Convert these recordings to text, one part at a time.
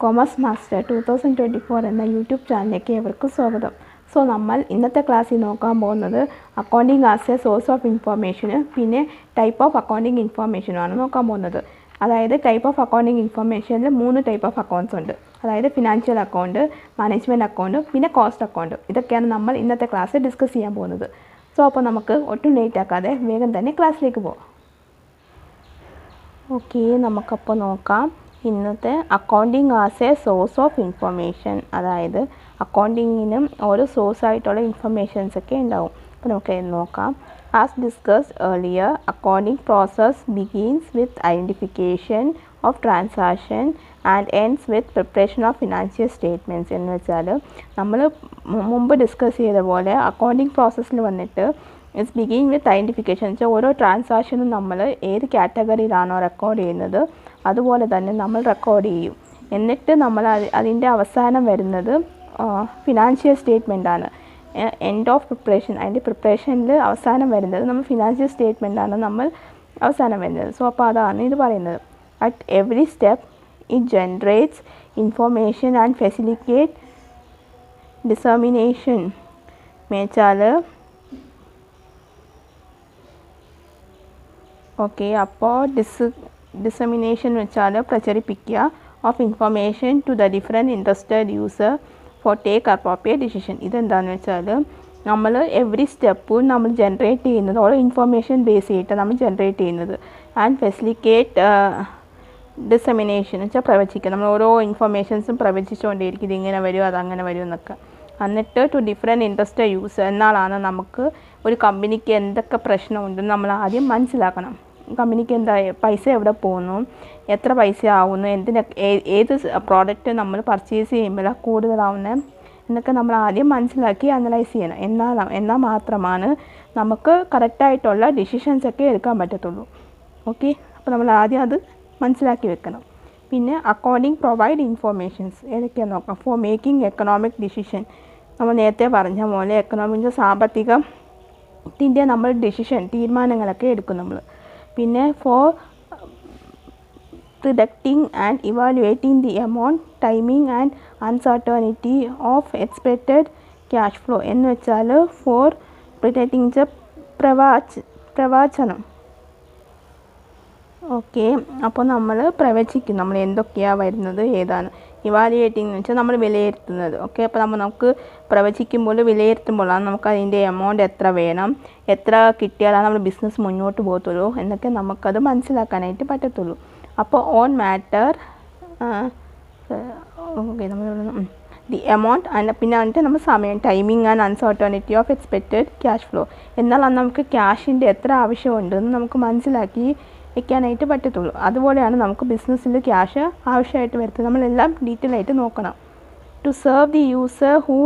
Commerce master 2024 എന്ന YouTube ചാനലിലേക്ക് ഏവർക്കും സ്വാഗതം. നമ്മൾ ഇന്നത്തെ ക്ലാസ്സിൽ നോക്കാൻ പോകുന്നത് accounting as a source of ഇൻഫോർമേഷന് പിന്നെ ടൈപ്പ് ഓഫ് അക്കൗണ്ടിങ് ഇൻഫോർമേഷനുമാണ് നോക്കാൻ പോകുന്നത്. അതായത് ടൈപ്പ് ഓഫ് അക്കൗണ്ടിങ് ഇൻഫോർമേഷനിൽ 3 ടൈപ്പ് ഓഫ് അക്കൗണ്ട്സ് ഉണ്ട്. അതായത് ഫിനാൻഷ്യൽ അക്കൗണ്ട്, മാനേജ്മെൻറ്റ് അക്കൗണ്ട്, പിന്നെ കോസ്റ്റ് അക്കൗണ്ട്. ഇതൊക്കെയാണ് നമ്മൾ ഇന്നത്തെ ക്ലാസ്സിൽ ഡിസ്കസ് ചെയ്യാൻ പോകുന്നത്. അപ്പോൾ നമുക്ക് ഒട്ടും ലേറ്റ് ആക്കാതെ വേഗം തന്നെ ക്ലാസ്സിലേക്ക് പോകാം. ഓക്കെ, നമുക്കപ്പോൾ നോക്കാം ഇന്നത്തെ accounting as a source of information. അതായത് അക്കൗണ്ടിങ്ങിനും ഓരോ സോഴ്സായിട്ടുള്ള ഇൻഫർമേഷൻസ് ഒക്കെ ഉണ്ടാവും. അപ്പോൾ നമുക്ക് നോക്കാം. As discussed earlier, accounting process begins with identification of transaction and ends with preparation of financial statements. എന്ന് വെച്ചാൽ നമ്മൾ മുമ്പ് ഡിസ്കസ് ചെയ്ത പോലെ അക്കൗണ്ടിങ് പ്രോസസ്സിൽ വന്നിട്ട് ഇറ്റ്സ് ബിഗിൻ വിത്ത് ഐഡൻറ്റിഫിക്കേഷൻ എന്ന് വെച്ചാൽ ഓരോ ട്രാൻസാക്ഷനും നമ്മൾ ഏത് കാറ്റഗറിയിലാണോ റെക്കോർഡ് ചെയ്യുന്നത് അതുപോലെ തന്നെ നമ്മൾ റെക്കോർഡ് ചെയ്യും. എന്നിട്ട് നമ്മൾ അതിൻ്റെ അവസാനം വരുന്നത് ഫിനാൻഷ്യൽ സ്റ്റേറ്റ്മെൻറ്റാണ്. എൻഡ് ഓഫ് പ്രിപ്പറേഷൻ, അതിൻ്റെ പ്രിപ്പറേഷനിൽ അവസാനം വരുന്നത് നമ്മൾ ഫിനാൻഷ്യൽ സ്റ്റേറ്റ്മെൻറ്റാണ് നമ്മൾ അവസാനം വരുന്നത്. അപ്പോൾ അതാണ് ഇത് പറയുന്നത്. At every step it generates information and facilitate dissemination. എന്നുവെച്ചാൽ ഓക്കെ, അപ്പോൾ ഡിസമിനേഷൻ എന്ന് വെച്ചാൽ പ്രചരിപ്പിക്കുക of information to the different interested user for take appropriate decision. ഇതെന്താണെന്ന് വെച്ചാൽ നമ്മൾ എവറി സ്റ്റെപ്പും നമ്മൾ ജനറേറ്റ് ചെയ്യുന്നത് ഓരോ ഇൻഫർമേഷൻ ബേസ് ചെയ്തിട്ട് നമ്മൾ ജനറേറ്റ് ചെയ്യുന്നത്. ആൻഡ് ഫെസിലിറ്റേറ്റ് ഡിസമിനേഷൻ എന്ന് വെച്ചാൽ പ്രവചിക്കുക. നമ്മൾ ഓരോ ഇൻഫർമേഷൻസും പ്രവചിച്ചുകൊണ്ടേയിരിക്കും, ഇതിങ്ങനെ വരും അതങ്ങനെ വരും എന്നൊക്കെ. എന്നിട്ട് ടു ഡിഫറെൻറ്റ് ഇൻട്രസ്റ്റഡ് യൂസർ, എന്നാലാണ് നമുക്ക് ഒരു കമ്പനിക്ക് എന്തൊക്കെ പ്രശ്നമുണ്ടെന്ന് നമ്മൾ ആദ്യം മനസ്സിലാക്കണം. കമ്പനിക്ക് എന്താ പൈസ എവിടെ പോകുന്നു, എത്ര പൈസ ആവുന്നു, ഏത് പ്രോഡക്റ്റ് നമ്മൾ പർച്ചേസ് ചെയ്യുമ്പോഴാണ് കൂടുതലാവുന്നത് എന്നൊക്കെ നമ്മൾ ആദ്യം മനസ്സിലാക്കി അനലൈസ് ചെയ്യണം. എന്നാൽ മാത്രമാണ് നമുക്ക് കറക്റ്റായിട്ടുള്ള ഡിസിഷൻസ് ഒക്കെ എടുക്കാൻ പറ്റത്തുള്ളൂ. ഓക്കെ, അപ്പോൾ നമ്മൾ ആദ്യം അത് മനസ്സിലാക്കി വെക്കണം. പിന്നെ അക്കൗണ്ടിങ് പ്രൊവൈഡ് ഇൻഫോർമേഷൻസ് ഏതൊക്കെയാണെന്ന് നോക്കാം. ഫോർ മേക്കിംഗ് എക്കണോമിക് ഡിസിഷൻ, നമ്മൾ നേരത്തെ പറഞ്ഞ പോലെ എക്കണോമിക് സാമ്പത്തികത്തിൻ്റെ നമ്മൾ തീരുമാനങ്ങളൊക്കെ എടുക്കും നമ്മൾ. പിന്നെ for predicting and evaluating the amount, timing and uncertainty of expected cash flow. എന്ന് വെച്ചാൽ ഫോർ പ്രിഡിക്റ്റിംഗ് പ്രവചനം. ഓക്കെ, അപ്പോൾ നമ്മൾ പ്രവചിക്കും നമ്മൾ എന്തൊക്കെയാണ് വരുന്നത് ഏതാണ്. ഇവാലുവേറ്റിംഗ് എന്ന് വെച്ചാൽ നമ്മൾ വിലയിരുത്തുന്നത്. ഓക്കെ, അപ്പോൾ നമുക്ക് പ്രവചിക്കുമ്പോൾ വിലയിരുത്തുമ്പോഴാണ് നമുക്ക് അതിൻ്റെ എമൗണ്ട് എത്ര വേണം, എത്ര കിട്ടിയാലാണ് നമ്മൾ ബിസിനസ് മുന്നോട്ട് പോകത്തുള്ളൂ എന്നൊക്കെ നമുക്കത് മനസ്സിലാക്കാനായിട്ട് പറ്റത്തുള്ളൂ. അപ്പോൾ ഓൺ മാറ്റർ ഓക്കെ നമ്മൾ ദി എമൗണ്ട് പിന്നെ എന്നിട്ട് നമ്മൾ സമയം, timing and uncertainty of expected cash flow. എന്നാലാണ് നമുക്ക് ക്യാഷിൻ്റെ എത്ര ആവശ്യമുണ്ടെന്ന് നമുക്ക് മനസ്സിലാക്കി വയ്ക്കാനായിട്ട് പറ്റത്തുള്ളൂ. അതുപോലെയാണ് നമുക്ക് ബിസിനസ്സിൽ ക്യാഷ് ആവശ്യമായിട്ട് വരുന്നത്. നമ്മളെല്ലാം ഡീറ്റെയിൽ ആയിട്ട് നോക്കണം. To serve the user who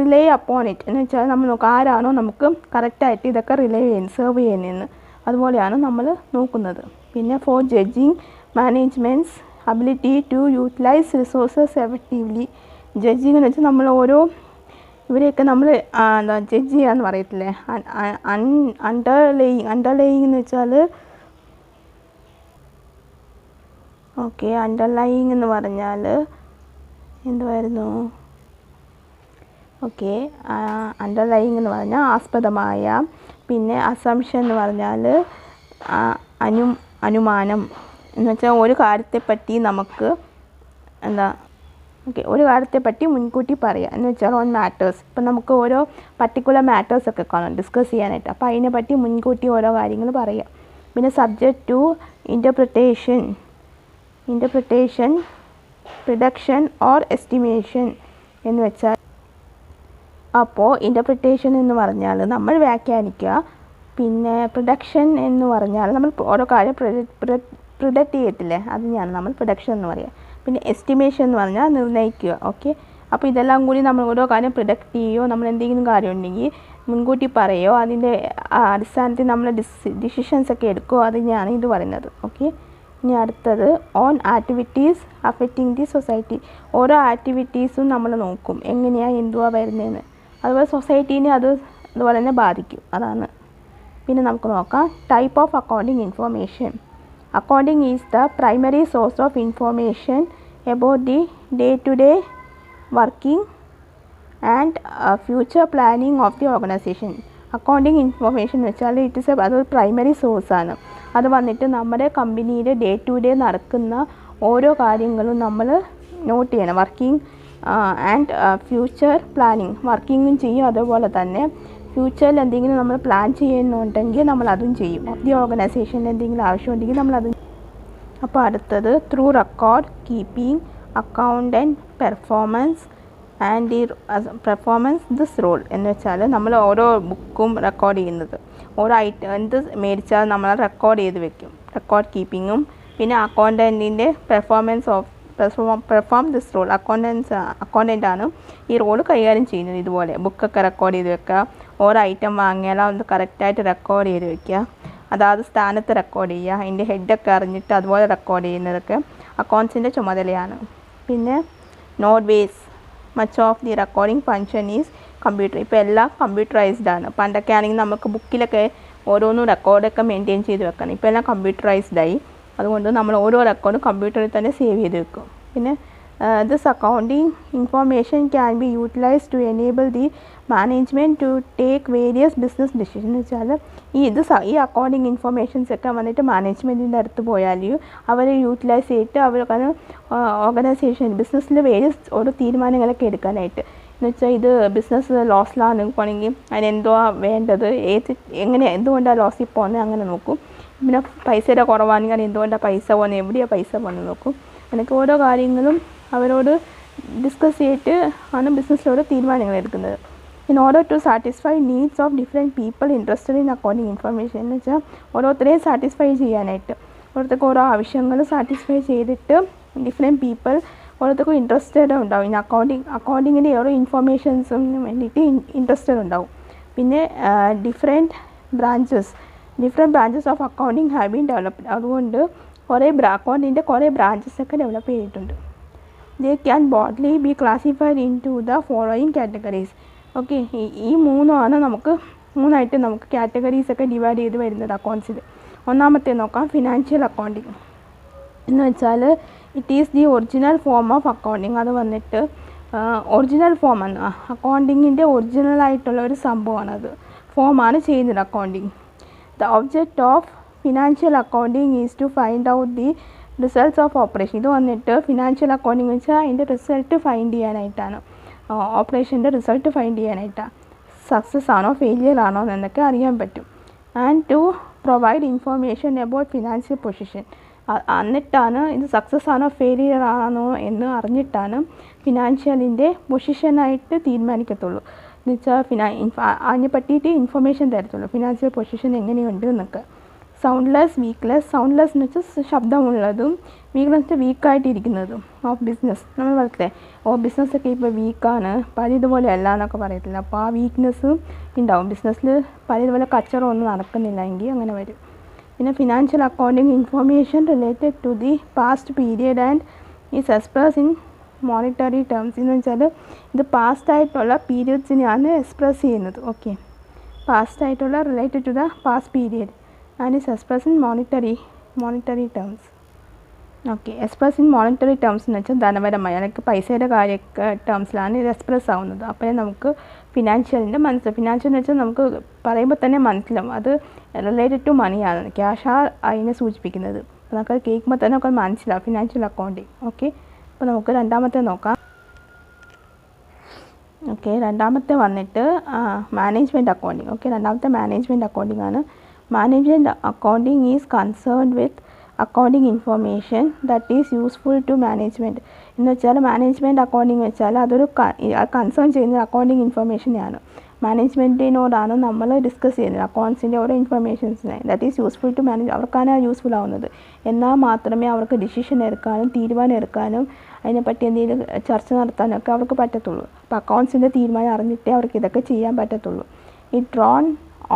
rely upon it. എന്ന് വെച്ചാൽ നമ്മൾ നോക്കുക ആരാണോ നമുക്ക് കറക്റ്റായിട്ട് ഇതൊക്കെ സെർവ് ചെയ്യുന്നതെന്ന്, അതുപോലെയാണ് നമ്മൾ നോക്കുന്നത്. പിന്നെ for judging management's ability to utilise resources effectively. Judging എന്ന് വെച്ചാൽ നമ്മൾ ഓരോ ഇവരെയൊക്കെ നമ്മൾ ജഡ്ജ് ചെയ്യാന്ന് പറയത്തില്ലേ, അണ്ടർലൈയിങ് എന്ന് വെച്ചാൽ ഓക്കെ, അണ്ടർലൈയിങ് എന്ന് പറഞ്ഞാൽ എന്തുവായിരുന്നു? ഓക്കെ, അണ്ടർലൈയിങ് എന്ന് പറഞ്ഞാൽ ആസ്പദമായ, പിന്നെ അസംഷൻ എന്ന് പറഞ്ഞാൽ അനുമാനം എന്ന് വെച്ചാൽ ഒരു കാര്യത്തെപ്പറ്റി നമുക്ക് ഒരു കാര്യത്തെപ്പറ്റി മുൻകൂട്ടി പറയുക എന്ന് വെച്ചാൽ ഓൺ മാറ്റേഴ്സ്. ഇപ്പം നമുക്ക് ഓരോ പർട്ടിക്കുലർ മാറ്റേഴ്സൊക്കെ കാണും ഡിസ്കസ് ചെയ്യാനായിട്ട്, അപ്പോൾ അതിനെപ്പറ്റി മുൻകൂട്ടി ഓരോ കാര്യങ്ങൾ പറയുക. പിന്നെ subject to interpretation, prediction or estimation എന്ന് വെച്ചാൽ അപ്പോൾ ഇൻ്റർപ്രിട്ടേഷൻ എന്ന് പറഞ്ഞാൽ നമ്മൾ വ്യാഖ്യാനിക്കുക, പിന്നെ പ്രൊഡക്ഷൻ എന്ന് പറഞ്ഞാൽ നമ്മൾ ഓരോ കാര്യം പ്രിഡിക്റ്റ് ചെയ്യത്തില്ലേ, അതിനെയാണ് നമ്മൾ പ്രൊഡക്ഷൻ എന്ന് പറയുക. പിന്നെ എസ്റ്റിമേഷൻ എന്ന് പറഞ്ഞാൽ നിർണ്ണയിക്കുക. ഓക്കെ, അപ്പോൾ ഇതെല്ലാം കൂടി നമ്മൾ ഓരോ കാര്യം പ്രിഡിക്റ്റ് ചെയ്യുകയോ നമ്മൾ എന്തെങ്കിലും കാര്യം ഉണ്ടെങ്കിൽ മുൻകൂട്ടി പറയുകയോ അതിൻ്റെ അടിസ്ഥാനത്തിൽ നമ്മൾ ഡിസിഷൻസ് ഒക്കെ എടുക്കുകയോ അതിനെയാണ് ഇത് പറയുന്നത്. ഓക്കെ, ഇനി അടുത്തത് on activities affecting the society. ഓരോ ആക്ടിവിറ്റീസും നമ്മൾ നോക്കും എങ്ങനെയാണ് എന്തുവാ വരുന്നതെന്ന്, അതുപോലെ സൊസൈറ്റീനെ അതുപോലെ തന്നെ ബാധിക്കും, അതാണ്. പിന്നെ നമുക്ക് നോക്കാം type of accounting information. Accounting is the primary source of information about the day-to-day working and future planning of the organization. Accounting information എന്ന് വെച്ചാൽ അതൊരു പ്രൈമറി സോഴ്സാണ്. അത് വന്നിട്ട് നമ്മുടെ കമ്പനിയിൽ ഡേ ടു ഡേ നടക്കുന്ന ഓരോ കാര്യങ്ങളും നമ്മൾ നോട്ട് ചെയ്യണം. വർക്കിംഗ് ആൻഡ് ഫ്യൂച്ചർ പ്ലാനിങ്, വർക്കിങ്ങും ചെയ്യും, അതുപോലെ തന്നെ ഫ്യൂച്ചറിൽ എന്തെങ്കിലും നമ്മൾ പ്ലാൻ ചെയ്യുന്നുണ്ടെങ്കിൽ നമ്മൾ അതും ചെയ്യും. ഓഫ് ദി ഓർഗനൈസേഷനിൽ എന്തെങ്കിലും ആവശ്യമുണ്ടെങ്കിൽ നമ്മളതും. അപ്പോൾ അടുത്തത് through record keeping accountant performance and this role എന്ന് വെച്ചാൽ നമ്മൾ ഓരോ ബുക്കും റെക്കോർഡ് ചെയ്യുന്നത്, ഓരോ ഐറ്റം എന്ത് മേടിച്ചാൽ നമ്മൾ റെക്കോർഡ് ചെയ്ത് വെക്കും. റെക്കോർഡ് കീപ്പിങ്ങും പിന്നെ അക്കൗണ്ടൻറ്റിൻ്റെ പെർഫോം ദിസ് റോൾ. അക്കൗണ്ടൻ്റാണ് ഈ റോൾ കൈകാര്യം ചെയ്യുന്നത്. ഇതുപോലെ ബുക്കൊക്കെ റെക്കോർഡ് ചെയ്ത് വെക്കുക, ഓരോ ഐറ്റം വാങ്ങിയാൽ അത് കറക്റ്റായിട്ട് റെക്കോർഡ് ചെയ്ത് വെക്കുക, അതാത് സ്ഥാനത്ത് റെക്കോർഡ് ചെയ്യുക, അതിൻ്റെ ഹെഡൊക്കെ അറിഞ്ഞിട്ട് അതുപോലെ റെക്കോർഡ് ചെയ്യുന്നതൊക്കെ അക്കൗണ്ട്സിൻ്റെ ചുമതലയാണ്. പിന്നെ nowadays much of the recording function is computer. ഇപ്പോൾ എല്ലാം കമ്പ്യൂട്ടറൈസ്ഡ് ആണ്. പണ്ടൊക്കെ ആണെങ്കിൽ നമുക്ക് ബുക്കിലൊക്കെ ഓരോന്നും റെക്കോർഡൊക്കെ മെയിൻറ്റെയിൻ ചെയ്ത് വെക്കണം. ഇപ്പോൾ എല്ലാം കമ്പ്യൂട്ടറൈസ്ഡായി. അതുകൊണ്ട് നമ്മൾ ഓരോ റെക്കോർഡും കമ്പ്യൂട്ടറിൽ തന്നെ സേവ് ചെയ്ത് വെക്കും. പിന്നെ this accounting information can be utilise to enable the management to take various business decision. എന്ന് വെച്ചാൽ ഈ അക്കൗണ്ടിങ് ഇൻഫോർമേഷൻസൊക്കെ വന്നിട്ട് മാനേജ്മെൻറ്റിൻ്റെ അടുത്ത് പോയാൽ അവർ യൂട്ടിലൈസ് ചെയ്തിട്ട് അവർക്ക് ഓർഗനൈസേഷൻ ബിസിനസ്സിൽ വേരിയസ് ഓരോ തീരുമാനങ്ങളൊക്കെ എടുക്കാനായിട്ട്. എന്ന് വെച്ചാൽ ഇത് ബിസിനസ് ലോസിലാണ് പോകണമെങ്കിൽ അതിനെന്തോ വേണ്ടത്, എന്തുകൊണ്ടാണ് ലോസിൽ പോകുന്നത് അങ്ങനെ നോക്കും. പിന്നെ പൈസയുടെ കുറവാണെങ്കിൽ എന്തുകൊണ്ടാണ് പൈസ പോകുന്നത്, എവിടെയാണ് പൈസ പോകുന്നത് നോക്കും. എനിക്ക് ഓരോ കാര്യങ്ങളും അവരോട് ഡിസ്കസ് ചെയ്തിട്ട് ആണ് ബിസിനസ്സിലോട് തീരുമാനങ്ങൾ എടുക്കുന്നത്. In order to satisfy needs of different people interested in accounting information. എന്ന് വെച്ചാൽ ഓരോരുത്തരെയും സാറ്റിസ്ഫൈ ചെയ്യാനായിട്ട്, ഓരോരുത്തർക്ക് ഓരോ ആവശ്യങ്ങൾ സാറ്റിസ്ഫൈ ചെയ്തിട്ട് ഡിഫറെൻറ്റ് പീപ്പിൾ ഓരോരുത്തർക്കും ഇൻട്രസ്റ്റഡ് ഉണ്ടാവും. ഇൻ അക്കൗണ്ടിങ്ങിൻ്റെ ഓരോ ഇൻഫർമേഷൻസും വേണ്ടിയിട്ട് ഇൻട്രസ്റ്റഡ് ഉണ്ടാവും. പിന്നെ different branches of accounting have been developed. അതുകൊണ്ട് അക്കൗണ്ടിൻ്റെ കുറേ ബ്രാഞ്ചസൊക്കെ ഡെവലപ്പ് ചെയ്തിട്ടുണ്ട്. They can broadly be classified into the following categories. Okay, ഈ മൂന്നായിട്ട് നമുക്ക് കാറ്റഗറീസൊക്കെ ഡിവൈഡ് ചെയ്ത് വരുന്നത് അക്കൗണ്ട്സിൽ. ഒന്നാമത്തെ നോക്കാം, ഫിനാൻഷ്യൽ അക്കൗണ്ടിങ് എന്ന് വെച്ചാൽ it is the original form of accounting. അത് വന്നിട്ട് ഒറിജിനൽ ഫോമാണ്, അക്കൗണ്ടിങ്ങിൻ്റെ ഒറിജിനലായിട്ടുള്ള ഒരു സംഭവമാണത്, ഫോമാണ് ചെയ്യുന്നത് accounting. The object of financial accounting is to find out the results of operation. ഇത് വന്നിട്ട് ഫിനാൻഷ്യൽ അക്കൗണ്ടിങ് വെച്ചാൽ അതിൻ്റെ റിസൾട്ട് ഫൈൻഡ് ചെയ്യാനായിട്ടാണ്, ഓപ്പറേഷൻ്റെ റിസൾട്ട് ഫൈൻഡ് ചെയ്യാനായിട്ടാണ്. സക്സസ് ആണോ ഫെയിലിയർ ആണോ എന്നൊക്കെ അറിയാൻ പറ്റും. And to provide information about financial position. എന്നിട്ടാണ് ഇത് സക്സസ് ആണോ ഫെയിലിയർ ആണോ എന്ന് അറിഞ്ഞിട്ടാണ് ഫിനാൻഷ്യലിൻ്റെ പൊസിഷനായിട്ട് തീരുമാനിക്കത്തുള്ളൂ. എന്ന് വെച്ചാൽ അതിനെ പറ്റിയിട്ട് ഇൻഫർമേഷൻ തരത്തുള്ളൂ, ഫിനാൻഷ്യൽ പൊസിഷൻ എങ്ങനെയുണ്ട് എന്നൊക്കെ. വീക്ക്ലെസ് എന്ന് വെച്ചാൽ ശബ്ദമുള്ളതും, വീക്ക്ലെസ് വീക്കായിട്ടിരിക്കുന്നതും ഓഫ് ബിസിനസ്. നമ്മൾ പറയത്തില്ലേ ബിസിനസ്സൊക്കെ ഇപ്പോൾ വീക്കാണ്, പഴയതുപോലെ അല്ല എന്നൊക്കെ പറയത്തില്ല. അപ്പോൾ ആ വീക്ക്നെസ് ഉണ്ടാവും ബിസിനസ്സിൽ, പഴയതുപോലെ കച്ചവടം ഒന്നും നടക്കുന്നില്ല എങ്കിൽ അങ്ങനെ വരും. പിന്നെ financial accounting information related to the past period and is express in monetary terms. എന്ന് വെച്ചാൽ ഇത് പാസ്റ്റായിട്ടുള്ള പീരിയഡ്സിനെയാണ് എക്സ്പ്രസ് ചെയ്യുന്നത്. ഓക്കെ, പാസ്റ്റായിട്ടുള്ള related to the past period and is express in monetary terms. Okay, express in monetary terms എന്ന് വെച്ചാൽ ധനപരമായ അല്ലെങ്കിൽ പൈസയുടെ കാര്യമൊക്കെ ടേംസിലാണ് ഇത് എക്സ്പ്രസ് ആവുന്നത്. അപ്പോഴേ നമുക്ക് ഫിനാൻഷ്യൽ എന്ന് വെച്ചാൽ നമുക്ക് പറയുമ്പോൾ തന്നെ മനസ്സിലാവും അത് റിലേറ്റഡ് ടു മണിയാണ്, ക്യാഷാണ് അതിനെ സൂചിപ്പിക്കുന്നത്. അപ്പോൾ നമുക്കത് കേൾക്കുമ്പോൾ തന്നെ നമുക്ക് മനസ്സിലാവും ഫിനാൻഷ്യൽ അക്കൗണ്ടിങ്. ഓക്കെ, അപ്പോൾ നമുക്ക് രണ്ടാമത്തെ നോക്കാം. ഓക്കെ, രണ്ടാമത്തെ വന്നിട്ട് മാനേജ്മെൻറ്റ് അക്കൗണ്ടിങ്. ഓക്കെ, രണ്ടാമത്തെ മാനേജ്മെൻറ്റ് അക്കൗണ്ടിങ് ആണ്. Management accounting is concerned with accounting information that is useful to management. എന്ന് വെച്ചാൽ മാനേജ്മെൻറ്റ് അക്കൗണ്ടിങ് വെച്ചാൽ അതൊരു കൺസേൺ ചെയ്യുന്നത് അക്കൗണ്ടിങ് ഇൻഫർമേഷനെയാണ്. മാനേജ്മെൻറ്റിനോടാണ് നമ്മൾ ഡിസ്കസ് ചെയ്യുന്നത് അക്കൗണ്ട്സിൻ്റെ ഓരോ ഇൻഫർമേഷൻസിനെ. ദാറ്റ് ഈസ് യൂസ്ഫുൾ ടു അവർക്കാണ് യൂസ്ഫുൾ ആവുന്നത്. എന്നാൽ മാത്രമേ അവർക്ക് ഡിസിഷൻ എടുക്കാനും തീരുമാനം എടുക്കാനും അതിനെപ്പറ്റി എന്തെങ്കിലും ചർച്ച നടത്താനൊക്കെ അവർക്ക് പറ്റത്തുള്ളൂ. അപ്പോൾ അക്കൗണ്ട്സിൻ്റെ തീരുമാനം അറിഞ്ഞിട്ടേ അവർക്ക് ഇതൊക്കെ ചെയ്യാൻ പറ്റത്തുള്ളൂ. It drone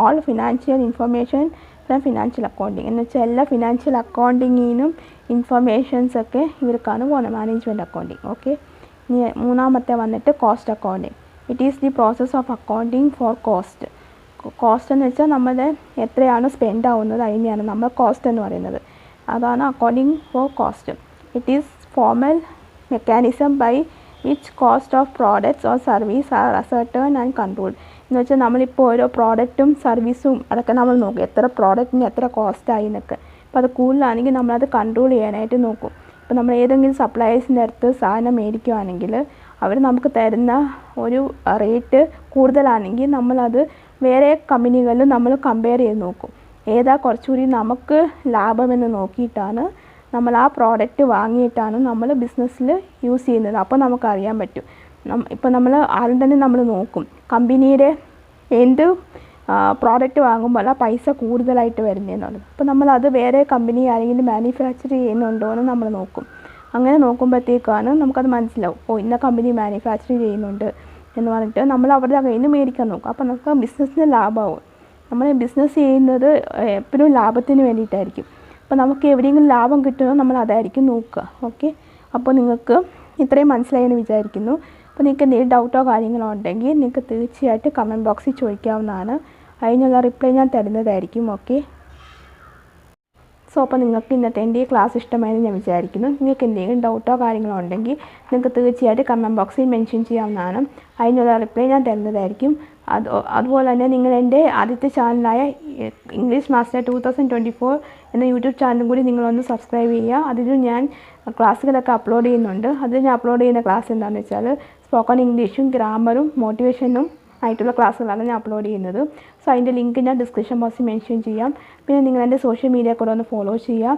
all financial information from financial accounting. എന്ന് വെച്ചാൽ എല്ലാ ഫിനാൻഷ്യൽ അക്കൗണ്ടിങ്ങിനും ഇൻഫർമേഷൻസൊക്കെ ഇവർക്കാണ് പോകുന്നത്, മാനേജ്മെൻറ്റ് അക്കൗണ്ടിങ്. ഓക്കെ, ഇനി മൂന്നാമത്തെ വന്നിട്ട് cost accounting. It is the process of accounting for cost. Cost എന്ന് വെച്ചാൽ നമ്മുടെ എത്രയാണ് സ്പെൻഡ് ആവുന്നത് അതിനെയാണ് നമ്മൾ കോസ്റ്റ് എന്ന് പറയുന്നത്. അതാണ് accounting for cost. It is formal mechanism by which cost of products or service are ascertained and controlled. എന്ന് വെച്ചാൽ നമ്മളിപ്പോൾ ഓരോ പ്രോഡക്റ്റും സർവീസും അതൊക്കെ നമ്മൾ നോക്കും, എത്ര പ്രോഡക്റ്റിന് എത്ര കോസ്റ്റായി എന്നൊക്കെ. അപ്പോൾ അത് കൂടുതലാണെങ്കിൽ നമ്മളത് കൺട്രോൾ ചെയ്യാനായിട്ട് നോക്കും. ഇപ്പോൾ നമ്മൾ ഏതെങ്കിലും സപ്ലയേഴ്സിൻ്റെ അടുത്ത് സാധനം മേടിക്കുകയാണെങ്കിൽ അവർ നമുക്ക് തരുന്ന ഒരു റേറ്റ് കൂടുതലാണെങ്കിൽ നമ്മളത് വേറെ കമ്പനികളിൽ നമ്മൾ കമ്പയർ ചെയ്ത് നോക്കും, ഏതാ കുറച്ചുകൂടി നമുക്ക് ലാഭമെന്ന് നോക്കിയിട്ടാണ് നമ്മൾ ആ പ്രോഡക്റ്റ് വാങ്ങിയിട്ടാണ് നമ്മൾ ബിസിനസ്സിൽ യൂസ് ചെയ്യുന്നത്. അപ്പോൾ നമുക്കറിയാൻ പറ്റും. ഇപ്പോൾ നമ്മൾ ആദ്യം തന്നെ നമ്മൾ നോക്കും കമ്പനിയുടെ എന്ത് പ്രോഡക്റ്റ് വാങ്ങുമ്പോൾ ആ പൈസ കൂടുതലായിട്ട് വരുന്നതെന്നുള്ളത്. അപ്പോൾ നമ്മളത് വേറെ കമ്പനി ആരെങ്കിലും മാനുഫാക്ചർ ചെയ്യുന്നുണ്ടോ എന്ന് നമ്മൾ നോക്കും. അങ്ങനെ നോക്കുമ്പോഴത്തേക്കാണ് നമുക്കത് മനസ്സിലാവും, ഇന്ന കമ്പനി മാനുഫാക്ചർ ചെയ്യുന്നുണ്ട് എന്ന് പറഞ്ഞിട്ട് നമ്മൾ അവരുടെ കയ്യിൽ നിന്ന് മേടിക്കാൻ നോക്കും. അപ്പോൾ നമുക്ക് ബിസിനസ്സിന് ലാഭമാവും. നമ്മൾ ബിസിനസ് ചെയ്യുന്നത് എപ്പോഴും ലാഭത്തിന് വേണ്ടിയിട്ടായിരിക്കും. അപ്പോൾ നമുക്ക് എവിടെയെങ്കിലും ലാഭം കിട്ടുമോ നമ്മൾ അതായിരിക്കും നോക്കുക. ഓക്കെ, അപ്പോൾ നിങ്ങൾക്ക് ഇത്രയും മനസ്സിലായെന്ന് വിചാരിക്കുന്നു. അപ്പോൾ നിങ്ങൾക്ക് എന്തെങ്കിലും ഡൗട്ടോ കാര്യങ്ങളോ ഉണ്ടെങ്കിൽ നിങ്ങൾക്ക് തീർച്ചയായിട്ടും കമൻറ്റ് ബോക്സിൽ ചോദിക്കാവുന്നതാണ്. അതിനുള്ള റിപ്ലൈ ഞാൻ തരുന്നതായിരിക്കും. ഓക്കെ, സോ അപ്പോൾ നിങ്ങൾക്ക് ഇന്നത്തെ എൻ്റെ ഈ ക്ലാസ് ഇഷ്ടമായെന്ന് ഞാൻ വിചാരിക്കുന്നു. നിങ്ങൾക്ക് എന്തെങ്കിലും ഡൗട്ടോ കാര്യങ്ങളോ ഉണ്ടെങ്കിൽ നിങ്ങൾക്ക് തീർച്ചയായിട്ടും കമൻറ്റ് ബോക്സിൽ മെൻഷൻ ചെയ്യാവുന്നതാണ്. അതിനുള്ള റിപ്ലൈ ഞാൻ തരുന്നതായിരിക്കും. അതുപോലെ തന്നെ നിങ്ങൾ എൻ്റെ ആദ്യത്തെ ചാനലായ ഇംഗ്ലീഷ് മാസ്റ്റർ 2024 എന്ന യൂട്യൂബ് ചാനലും കൂടി നിങ്ങളൊന്ന് സബ്സ്ക്രൈബ് ചെയ്യുക. അതിലും ഞാൻ ക്ലാസ്സുകളൊക്കെ അപ്ലോഡ് ചെയ്യുന്നുണ്ട്. അതിൽ ഞാൻ അപ്ലോഡ് ചെയ്യുന്ന ക്ലാസ് എന്താണെന്ന് വെച്ചാൽ സ്പോക്കൺ ഇംഗ്ലീഷും ഗ്രാമറും മോട്ടിവേഷനും ആയിട്ടുള്ള ക്ലാസ്സുകളാണ് ഞാൻ അപ്ലോഡ് ചെയ്യുന്നത്. സോ അതിൻ്റെ ലിങ്ക് ഞാൻ ഡിസ്ക്രിപ്ഷൻ ബോക്സിൽ മെൻഷൻ ചെയ്യാം. പിന്നെ നിങ്ങൾ എൻ്റെ സോഷ്യൽ മീഡിയ കൂടെ ഒന്ന് ഫോളോ ചെയ്യുക.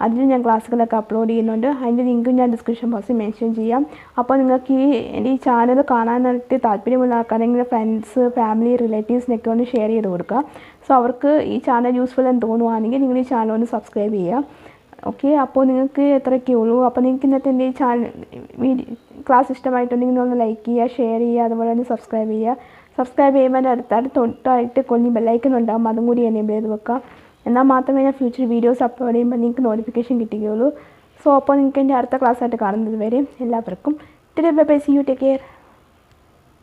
അതിൽ ഞാൻ ക്ലാസ്സുകളൊക്കെ അപ്ലോഡ് ചെയ്യുന്നുണ്ട്. അതിൻ്റെ ലിങ്കും ഞാൻ ഡിസ്ക്രിപ്ഷൻ ബോക്സിൽ മെൻഷൻ ചെയ്യാം. അപ്പോൾ നിങ്ങൾക്ക് എൻ്റെ ഈ ചാനൽ കാണാനായിട്ട് താല്പര്യമുള്ള ആൾക്കാരെങ്കിലും ഫ്രണ്ട്സ്, ഫാമിലി, റിലേറ്റീവ്സിനൊക്കെ ഒന്ന് ഷെയർ ചെയ്ത് കൊടുക്കുക. സോ അവർക്ക് ഈ ചാനൽ യൂസ്ഫുൾ എന്ന് തോന്നുവാണെങ്കിൽ നിങ്ങൾ ഈ ചാനൽ ഒന്ന് സബ്സ്ക്രൈബ് ചെയ്യുക. ഓക്കെ, അപ്പോൾ നിങ്ങൾക്ക് എത്രയൊക്കെ ഉള്ളൂ. അപ്പോൾ നിങ്ങൾക്ക് ഇന്നത്തെ എൻ്റെ ഈ ചാനൽ ക്ലാസ് ഇഷ്ടമായിട്ടുണ്ടെങ്കിൽ ഒന്ന് ലൈക്ക് ചെയ്യുക, ഷെയർ ചെയ്യുക, അതുപോലെ തന്നെ സബ്സ്ക്രൈബ് ചെയ്യുക. സബ്സ്ക്രൈബ് ചെയ്യുമ്പോൾ അടുത്തായിട്ട് തൊട്ടായിട്ട് കൊല്ലി ബെല്ലൈക്കൺ ഉണ്ടാകും, അതും കൂടി എനേബിൾ ചെയ്ത് വെക്കുക. എന്നാൽ മാത്രമേ ഞാൻ ഫ്യൂച്ചർ വീഡിയോസ് അപ്ലോഡ് ചെയ്യുമ്പോൾ നിങ്ങൾക്ക് നോട്ടിഫിക്കേഷൻ കിട്ടുകയുള്ളൂ. സോ അപ്പോൾ നിങ്ങൾക്ക് എൻ്റെ അടുത്ത ക്ലാസ്സായിട്ട് കാണുന്നത് വരെ എല്ലാവർക്കും bye, see you, take care.